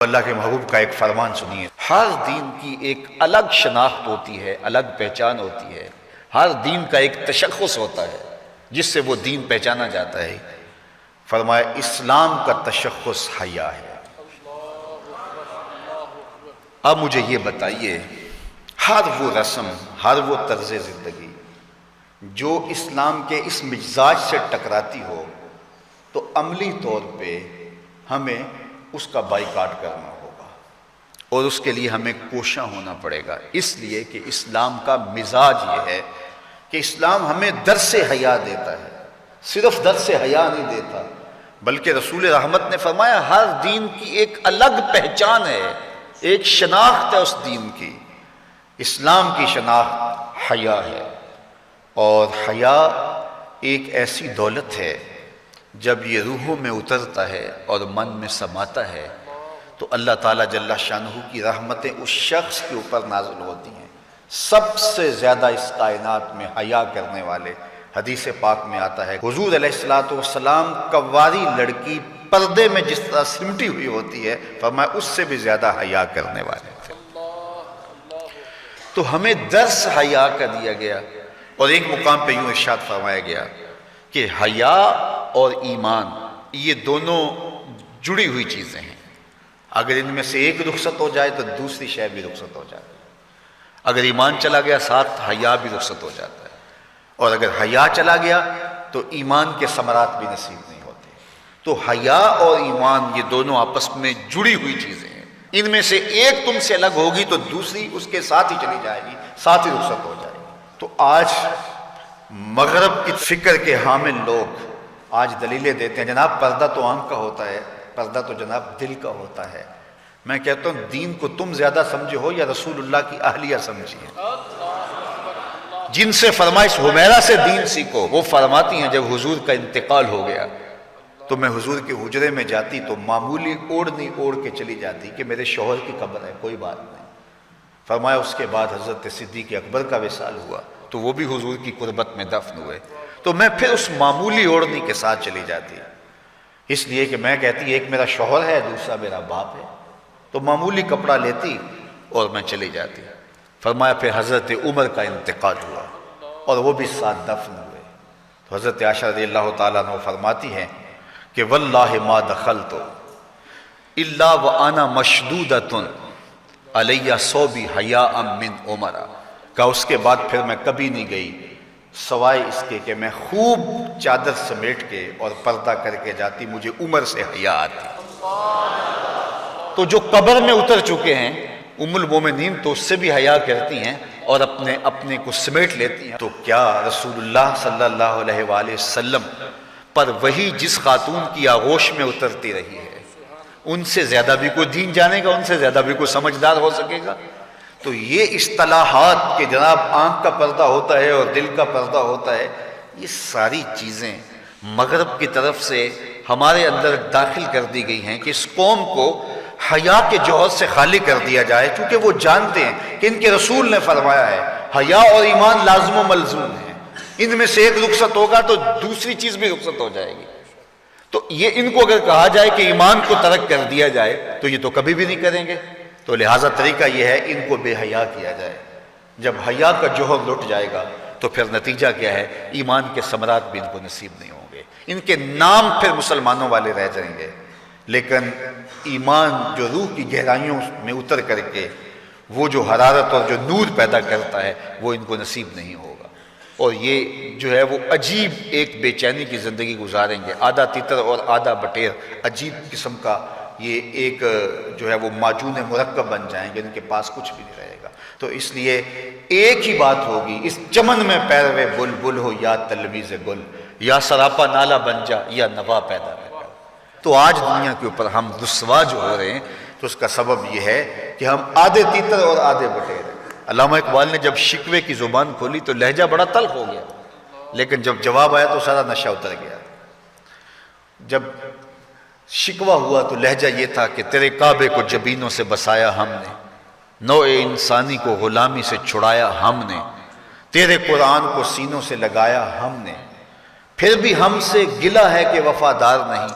اللہ کے محبوب کا ایک فرمان سنیے، ہر دین کی ایک الگ شناخت ہوتی ہے، الگ پہچان ہوتی ہے، ہر دین کا ایک تشخص ہوتا ہے جس سے وہ دین پہچانا جاتا ہے۔ فرمایا اسلام کا تشخص حیا ہے۔ اب مجھے یہ بتائیے، ہر وہ رسم، ہر وہ طرز زندگی جو اسلام کے اس مزاج سے ٹکراتی ہو تو عملی طور پہ ہمیں اس کا بائیکاٹ کرنا ہوگا اور اس کے لیے ہمیں کوشاں ہونا پڑے گا، اس لیے کہ اسلام کا مزاج یہ ہے کہ اسلام ہمیں درس حیا دیتا ہے، صرف درس حیا نہیں دیتا بلکہ رسول رحمت نے فرمایا ہر دین کی ایک الگ پہچان ہے، ایک شناخت ہے اس دین کی۔ اسلام کی شناخت حیا ہے، اور حیا ایک ایسی دولت ہے جب یہ روحوں میں اترتا ہے اور من میں سماتا ہے تو اللہ تعالیٰ جل شانہ کی رحمتیں اس شخص کے اوپر نازل ہوتی ہیں۔ سب سے زیادہ اس کائنات میں حیا کرنے والے، حدیث پاک میں آتا ہے حضور علیہ السلام کنواری لڑکی پردے میں جس طرح سمٹی ہوئی ہوتی ہے، فرمایا اس سے بھی زیادہ حیا کرنے والے تھے۔ تو ہمیں درس حیا کا دیا گیا، اور ایک مقام پہ یوں ارشاد فرمایا گیا کہ حیا اور ایمان یہ دونوں جڑی ہوئی چیزیں ہیں، اگر ان میں سے ایک رخصت ہو جائے تو دوسری شے بھی رخصت ہو جاتی ہے، اگر ایمان چلا گیا ساتھ حیا بھی رخصت ہو جاتا ہے، اور اگر حیا چلا گیا تو ایمان کے ثمرات بھی نصیب نہیں ہوتے۔ تو حیا اور ایمان یہ دونوں آپس میں جڑی ہوئی چیزیں ہیں، ان میں سے ایک تم سے الگ ہوگی تو دوسری اس کے ساتھ ہی چلی جائے گی، ساتھ ہی رخصت ہو جائے گی۔ تو آج مغرب کی فکر کے حامل لوگ آج دلیلیں دیتے ہیں جناب پردہ تو آنکھ کا ہوتا ہے، پردہ تو جناب دل کا ہوتا ہے۔ میں کہتا ہوں دین کو تم زیادہ سمجھے ہو یا رسول اللہ کی اہلیہ سمجھیے، جن سے فرمائش حمیرہ سے دین سیکھو، وہ فرماتی ہیں جب حضور کا انتقال ہو گیا تو میں حضور کے حجرے میں جاتی تو معمولی اوڑھنی اوڑھ کے چلی جاتی کہ میرے شوہر کی قبر ہے، کوئی بات نہیں۔ فرمایا اس کے بعد حضرت صدیق اکبر کا وصال ہوا تو وہ بھی حضور کی قربت میں دفن ہوئے، تو میں پھر اس معمولی اوڑھنی کے ساتھ چلی جاتی، اس لیے کہ میں کہتی ایک میرا شوہر ہے دوسرا میرا باپ ہے، تو معمولی کپڑا لیتی اور میں چلی جاتی۔ فرمایا پھر حضرت عمر کا انتقال ہوا اور وہ بھی ساتھ دفن ہوئے، تو حضرت عائشہ رضی اللہ تعالیٰ عنہ فرماتی ہیں کہ واللہ ما دخلت الا وانا مشدودۃ علیہ صوبی حیاء من عمر، کہا اس کے بعد پھر میں کبھی نہیں گئی سوائے اس کے کہ میں خوب چادر سمیٹ کے اور پردہ کر کے جاتی، مجھے عمر سے حیا آتی۔ تو جو قبر میں اتر چکے ہیں ام المومنین تو اس سے بھی حیا کرتی ہیں اور اپنے کو سمیٹ لیتی ہیں، تو کیا رسول اللہ صلی اللہ علیہ وآلہ وسلم پر وہی جس خاتون کی آغوش میں اترتی رہی ہے ان سے زیادہ بھی کوئی دین جانے گا، ان سے زیادہ بھی کوئی سمجھدار ہو سکے گا؟ تو یہ اصطلاحات کہ جناب آنکھ کا پردہ ہوتا ہے اور دل کا پردہ ہوتا ہے، یہ ساری چیزیں مغرب کی طرف سے ہمارے اندر داخل کر دی گئی ہیں کہ اس قوم کو حیا کے جوہر سے خالی کر دیا جائے، چونکہ وہ جانتے ہیں کہ ان کے رسول نے فرمایا ہے حیا اور ایمان لازم و ملزوم ہیں، ان میں سے ایک رخصت ہوگا تو دوسری چیز بھی رخصت ہو جائے گی۔ تو یہ ان کو اگر کہا جائے کہ ایمان کو ترک کر دیا جائے تو یہ تو کبھی بھی نہیں کریں گے، تو لہٰذا طریقہ یہ ہے ان کو بے حیا کیا جائے۔ جب حیا کا جوہر لٹ جائے گا تو پھر نتیجہ کیا ہے؟ ایمان کے ثمرات بھی ان کو نصیب نہیں ہوں گے، ان کے نام پھر مسلمانوں والے رہ جائیں گے، لیکن ایمان جو روح کی گہرائیوں میں اتر کر کے وہ جو حرارت اور جو نور پیدا کرتا ہے وہ ان کو نصیب نہیں ہوگا، اور یہ جو ہے وہ عجیب ایک بے چینی کی زندگی گزاریں گے، آدھا تیتر اور آدھا بٹیر، عجیب قسم کا یہ ایک جو ہے وہ معجون مرکب بن جائیں گے، ان کے پاس کچھ بھی نہیں رہے گا۔ تو اس لیے ایک ہی بات ہوگی، اس چمن میں پیروے بلبل ہو یا تلمیذ گل، یا سراپا نالا بن جا یا نوا پیدا کر۔ تو آج دنیا کے اوپر ہم رسوا جو ہو رہے ہیں تو اس کا سبب یہ ہے کہ ہم آدھے تیتر اور آدھے بٹیر ہیں۔ علامہ اقبال نے جب شکوے کی زبان کھولی تو لہجہ بڑا تلخ ہو گیا، لیکن جب جواب آیا تو سارا نشہ اتر گیا۔ جب شکوہ ہوا تو لہجہ یہ تھا کہ تیرے کعبے کو جبینوں سے بسایا ہم نے، نوع انسانی کو غلامی سے چھڑایا ہم نے، تیرے قرآن کو سینوں سے لگایا ہم نے، پھر بھی ہم سے گلہ ہے کہ وفادار نہیں،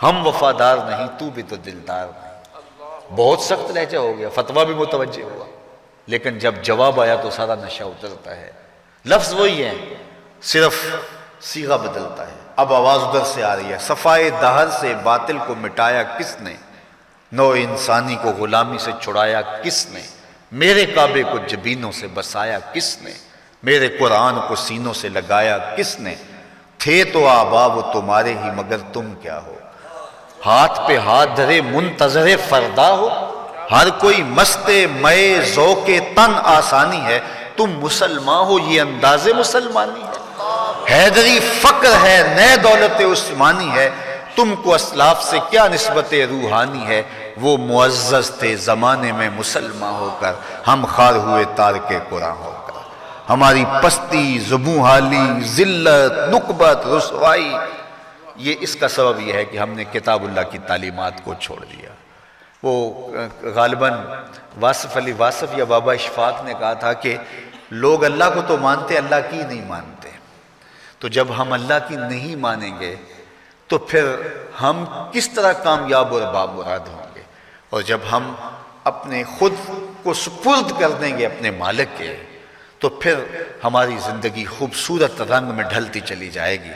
ہم وفادار نہیں تو بھی تو دلدار نہیں۔ بہت سخت لہجہ ہو گیا، فتویٰ بھی متوجہ ہوا، لیکن جب جواب آیا تو سارا نشہ اترتا ہے۔ لفظ وہی ہے، صرف صیغہ بدلتا ہے۔ اب آواز ادھر سے آ رہی ہے، صفائے دہر سے باطل کو مٹایا کس نے، نو انسانی کو غلامی سے چھڑایا کس نے، میرے کعبے کو جبینوں سے بسایا کس نے، میرے قرآن کو سینوں سے لگایا کس نے، تھے تو آبا وہ تمہارے ہی مگر تم کیا ہو، ہاتھ پہ ہاتھ دھرے منتظر فردا ہو، ہر کوئی مست مئے ذوق تن آسانی ہے، تم مسلمان ہو یہ انداز مسلمانی ہے، حیدری فقر ہے نئے دولت عثمانی ہے، تم کو اسلاف سے کیا نسبت روحانی ہے، وہ معزز تھے زمانے میں مسلمان ہو کر، ہم خار ہوئے تارک قرآن ہو کر، ہماری پستی، زبوں حالی، ذلت، نکبت، رسوائی، یہ اس کا سبب یہ ہے کہ ہم نے کتاب اللہ کی تعلیمات کو چھوڑ دیا۔ وہ غالباً واصف علی واصف یا بابا اشفاق نے کہا تھا کہ لوگ اللہ کو تو مانتے، اللہ کی نہیں مانتے، تو جب ہم اللہ کی نہیں مانیں گے تو پھر ہم کس طرح کامیاب اور بامراد ہوں گے، اور جب ہم اپنے خود کو سپرد کر دیں گے اپنے مالک کے تو پھر ہماری زندگی خوبصورت رنگ میں ڈھلتی چلی جائے گی۔